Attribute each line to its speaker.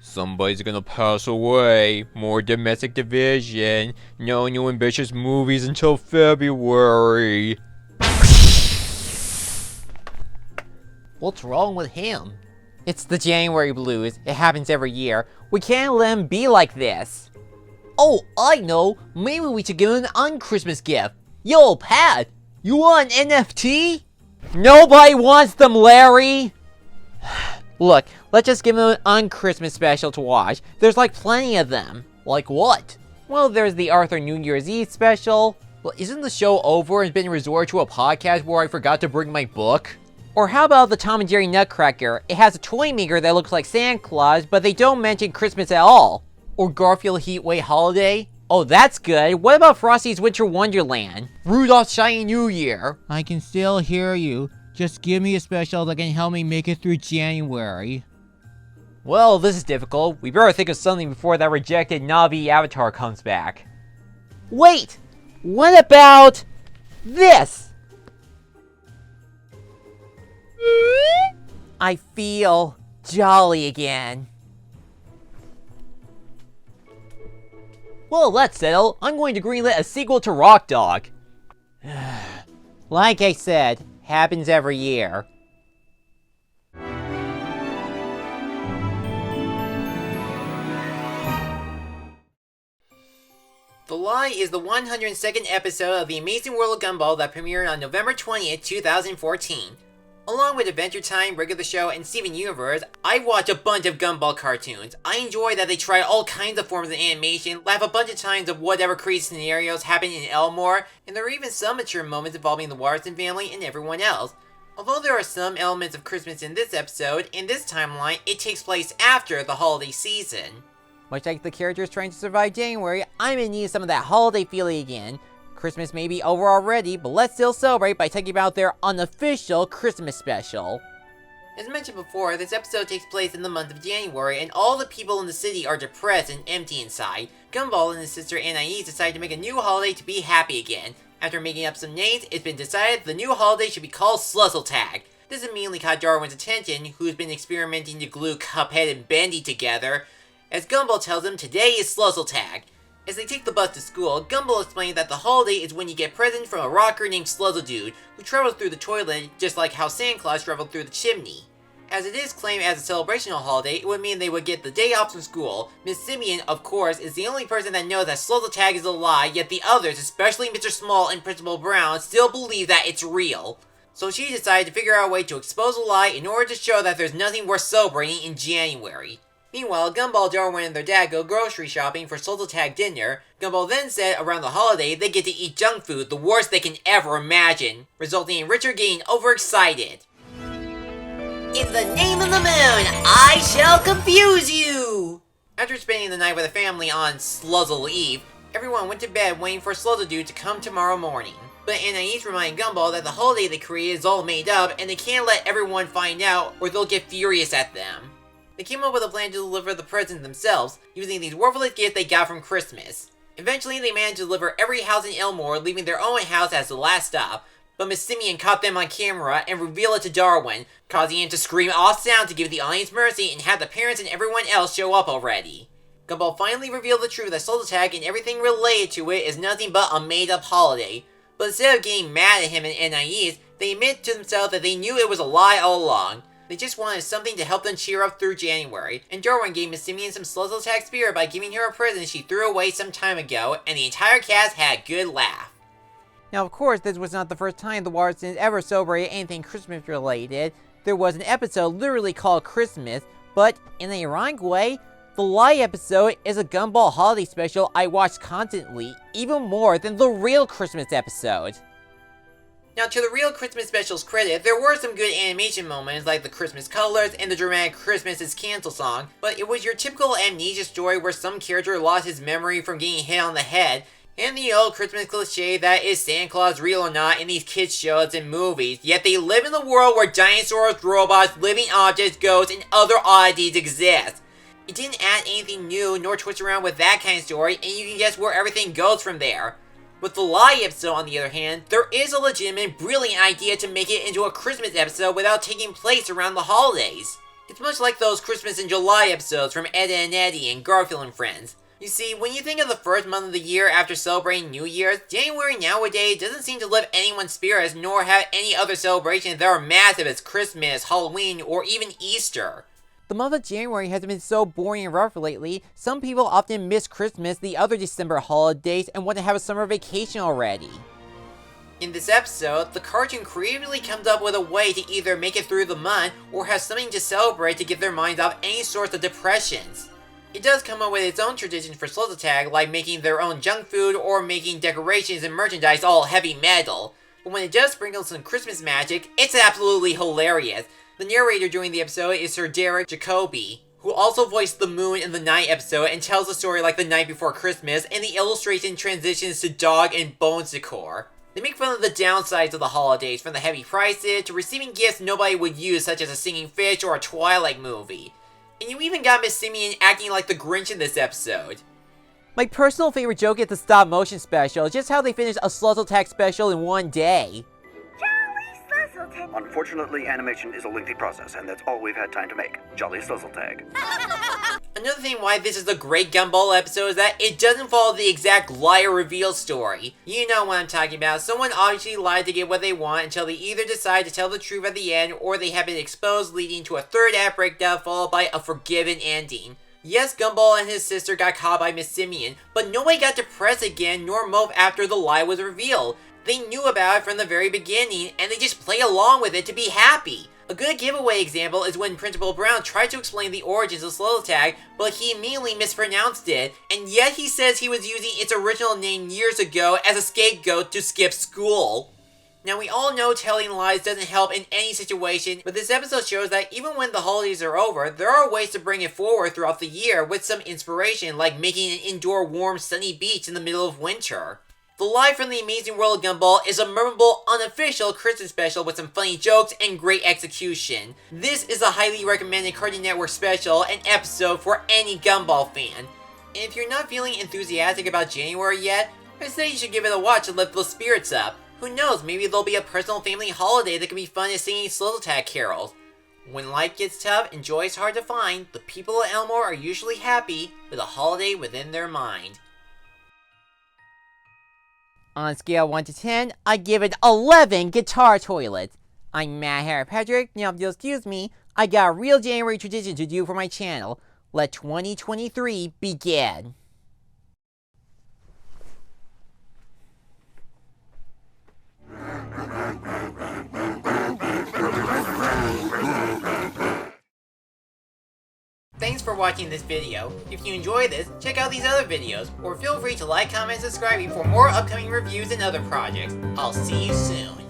Speaker 1: Somebody's gonna pass away. More domestic division. No new ambitious movies until February.
Speaker 2: What's wrong with him? It's the January blues. It happens every year. We can't let him be like this. Oh, I know. Maybe we should give him an un-Christmas gift. Yo, Pat, you want an NFT? Nobody wants them, Larry! Look, let's just give him an un-Christmas special to watch. There's like plenty of them. Like what? Well, there's the Arthur New Year's Eve special. Well, isn't the show over and been resorted to a podcast where I forgot to bring my book? Or how about the Tom and Jerry Nutcracker? It has a toy maker that looks like Santa Claus, but they don't mention Christmas at all. Or Garfield Heatwave Holiday? Oh, that's good. What about Frosty's Winter Wonderland? Rudolph's Shiny New Year?
Speaker 3: I can still hear you. Just give me a special that can help me make it through January.
Speaker 2: Well, this is difficult. We better think of something before that rejected Navi avatar comes back. Wait! What about this? I feel jolly again. Well, that's settled. I'm going to greenlit a sequel to Rock Dog. Like I said, happens every year. The Lie is the 102nd episode of the Amazing World of Gumball that premiered on November 20th, 2014. Along with Adventure Time, Regular Show, and Steven Universe, I watch a bunch of Gumball cartoons. I enjoy that they try all kinds of forms of animation, laugh a bunch of times of whatever crazy scenarios happen in Elmore, and there are even some mature moments involving the Watson family and everyone else. Although there are some elements of Christmas in this episode, in this timeline, it takes place after the holiday season. Much like the characters trying to survive January, I'm in need of some of that holiday feeling again. Christmas may be over already, but let's still celebrate by talking about their unofficial Christmas special. As mentioned before, this episode takes place in the month of January, and all the people in the city are depressed and empty inside. Gumball and his sister Anais decide to make a new holiday to be happy again. After making up some names, it's been decided the new holiday should be called Sluzzletag. This immediately caught Darwin's attention, who's been experimenting to glue Cuphead and Bendy together, as Gumball tells him today is Sluzzletag. As they take the bus to school, Gumball explains that the holiday is when you get presents from a rocker named Sluzzledude, who travels through the toilet just like how Santa Claus traveled through the chimney. As it is claimed as a celebrational holiday, it would mean they would get the day off from school. Miss Simeon, of course, is the only person that knows that Sluzzletag is a lie, yet the others, especially Mr. Small and Principal Brown, still believe that it's real. So she decided to figure out a way to expose a lie in order to show that there's nothing worth celebrating in January. Meanwhile, Gumball, Darwin, and their dad go grocery shopping for Sluzzletag dinner. Gumball then said around the holiday they get to eat junk food, the worst they can ever imagine, resulting in Richard getting overexcited. In the name of the moon, I shall confuse you! After spending the night with the family on Sluzzle Eve, everyone went to bed waiting for Sluzzledude to come tomorrow morning. But Anais reminded Gumball that the holiday they created is all made up and they can't let everyone find out or they'll get furious at them. They came up with a plan to deliver the presents themselves, using these worthless gifts they got from Christmas. Eventually, they managed to deliver every house in Elmore, leaving their own house as the last stop, but Miss Simeon caught them on camera and revealed it to Darwin, causing him to scream off sound to give the audience mercy and have the parents and everyone else show up already. Gumball finally revealed the truth that Sluzzletag and everything related to it is nothing but a made-up holiday, but instead of getting mad at him and Anais, they admit to themselves that they knew it was a lie all along. They just wanted something to help them cheer up through January, and Darwin gave Miss Simeon some Sluzzletag spirit by giving her a present she threw away some time ago, and the entire cast had a good laugh. Now, of course, this was not the first time the Watsons ever celebrated anything Christmas related. There was an episode literally called Christmas, but in an ironic way, the Lie episode is a Gumball holiday special I watched constantly, even more than the real Christmas episode. Now, to the real Christmas special's credit, there were some good animation moments like the Christmas colors and the dramatic Christmas is Cancelled song, but it was your typical amnesia story where some character lost his memory from getting hit on the head, and the old Christmas cliche that is Santa Claus real or not in these kids shows and movies, yet they live in the world where dinosaurs, robots, living objects, ghosts, and other oddities exist. It didn't add anything new nor twist around with that kind of story, and you can guess where everything goes from there. With the Lie episode, on the other hand, there is a legitimate, brilliant idea to make it into a Christmas episode without taking place around the holidays. It's much like those Christmas in July episodes from Ed and Eddie and Garfield and Friends. You see, when you think of the first month of the year after celebrating New Year's, January nowadays doesn't seem to lift anyone's spirits nor have any other celebrations that are massive as Christmas, Halloween, or even Easter.
Speaker 4: The month of January has been so boring and rough lately, some people often miss Christmas, the other December holidays, and want to have a summer vacation already.
Speaker 2: In this episode, the cartoon creatively comes up with a way to either make it through the month or have something to celebrate to get their minds off any sorts of depressions. It does come up with its own traditions for Tag, like making their own junk food or making decorations and merchandise all heavy metal. But when it does sprinkle some Christmas magic, it's absolutely hilarious. The narrator during the episode is Sir Derek Jacobi, who also voiced the Moon in the Night episode and tells the story like the night before Christmas, and the illustration transitions to dog and bones decor. They make fun of the downsides of the holidays, from the heavy prices to receiving gifts nobody would use, such as a singing fish or a Twilight movie. And you even got Miss Simeon acting like the Grinch in this episode.
Speaker 4: My personal favorite joke is the stop motion special, just how they finished a Tag special in one day.
Speaker 5: Unfortunately, animation is a lengthy process, and that's all we've had time to make. Jolly Tag.
Speaker 2: Another thing why this is a great Gumball episode is that it doesn't follow the exact liar reveal story. You know what I'm talking about. Someone obviously lied to get what they want until they either decide to tell the truth at the end, or they have been exposed, leading to a third act breakdown followed by a forgiven ending. Yes, Gumball and his sister got caught by Miss Simeon, but nobody got depressed again nor mope after the lie was revealed. They knew about it from the very beginning, and they just play along with it to be happy. A good giveaway example is when Principal Brown tried to explain the origins of Tag, but he immediately mispronounced it, and yet he says he was using its original name years ago as a scapegoat to skip school. Now, we all know telling lies doesn't help in any situation, but this episode shows that even when the holidays are over, there are ways to bring it forward throughout the year with some inspiration, like making an indoor warm sunny beach in the middle of winter. The Live from the Amazing World of Gumball is a memorable, unofficial Christmas special with some funny jokes and great execution. This is a highly recommended Cartoon Network special and episode for any Gumball fan. And if you're not feeling enthusiastic about January yet, I say you should give it a watch to lift those spirits up. Who knows, maybe there'll be a personal family holiday that can be fun as singing Tag carols. When life gets tough and joy is hard to find, the people at Elmore are usually happy with a holiday within their mind.
Speaker 4: On a scale of 1 to 10, I give it 11 guitar toilets. I'm Matt Harry Patrick. Now, if you'll excuse me, I got a real January tradition to do for my channel. Let 2023 begin.
Speaker 2: Thanks for watching this video. If you enjoyed this, check out these other videos, or feel free to like, comment, and subscribe for more upcoming reviews and other projects. I'll see you soon.